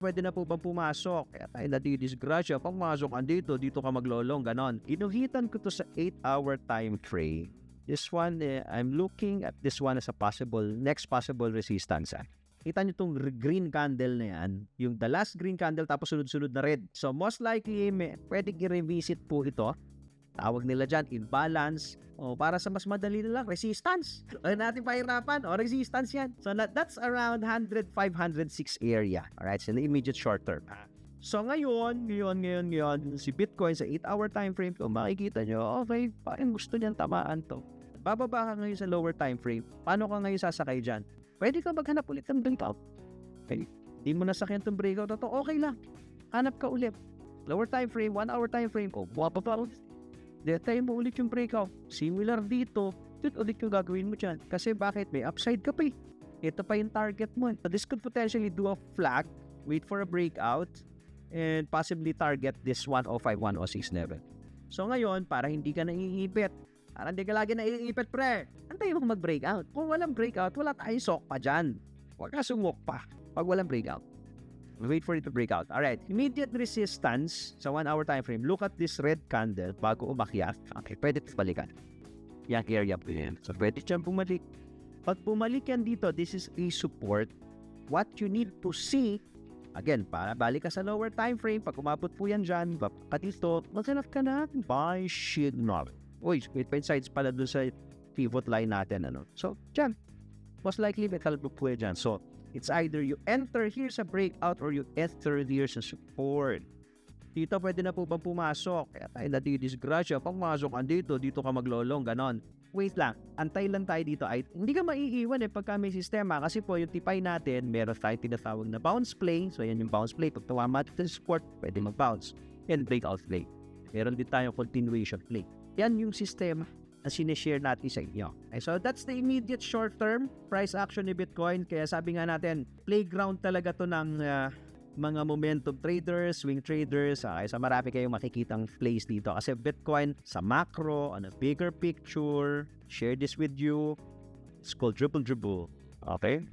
Pwede na po bang pumasok? Kaya tayo nadidisgrasya. Pag pumasok ka dito ka maglolong, ganon. Inuhitan ko to sa 8-hour time frame. This one, I'm looking at this one as a next possible resistance. Kita nyo itong green candle na yan, yung the last green candle tapos sunod-sunod na red. So most likely, pwedeng i-revisit po ito. Tawag nila dyan, imbalance. O para sa mas madali na lang, resistance. Ano natin pahirapan? O resistance yan. So that's around 105, 106 area. Alright, so in the immediate short term. So ngayon, si Bitcoin sa 8-hour time frame, kung makikita nyo, okay, parang gusto niyang tamaan to. Bababa ka ngayon sa lower time frame. Paano ka ngayon sasakay dyan? Pwede ka maghanap ulit ng breakout. Okay. Di mo nasakyan itong breakout na to, okay lang. Hanap ka ulit. Lower time frame, 1-hour time frame, buwapa pa ulit. Tayo mo ulit yung breakout. Similar dito, ulit yung gagawin mo dyan. Kasi bakit? May upside ka pa eh. Ito pa yung target mo. So this could potentially do a flag, wait for a breakout, and possibly target this 105, 106 level. So ngayon, para hindi ka naiipit, para hindi ka lagi naiipit, pre, antayin mo mag-breakout. Kung walang breakout, wala tayong sok pa dyan. Huwag ka sumok pa pag walang breakout. Wait for it to break out. Alright, immediate resistance sa 1-hour time frame. Look at this red candle bago umakyat. Okay, pwede ito balikan. Yung area po yan. So, pwede dyan bumalik. Pag bumalik yan dito, this is a support. What you need to see, again, para balik ka sa lower time frame, pag umabot po yan dyan, ka dito, maghanap ka na, buy signal. Uy, wait sides pala dun sa pivot line natin. So, dyan. Most likely, may talbo po yan dyan. So, it's either you enter here sa breakout or you enter here sa support. Dito pwede na po bang pumasok? Kaya tayo nadidisgrasya. Pag pumasok ka dito ka maglolong, ganon. Wait lang, antay lang tayo dito. Hindi ka maiiwan pagka may sistema kasi po yung tipay natin, meron tayong tinatawag na bounce play. So yan yung bounce play. Pag tumama sa support, pwede mag-bounce. Yan, breakout play. Meron din tayong continuation play. Yan yung sistema na sinishare natin sa inyo. Okay, so that's the immediate short-term price action ni Bitcoin. Kaya sabi nga natin, playground talaga to ng mga momentum traders, swing traders. Okay, so marami kayong makikitang plays dito. Kasi Bitcoin sa macro, on a bigger picture, share this with you. It's called Dribble. Okay?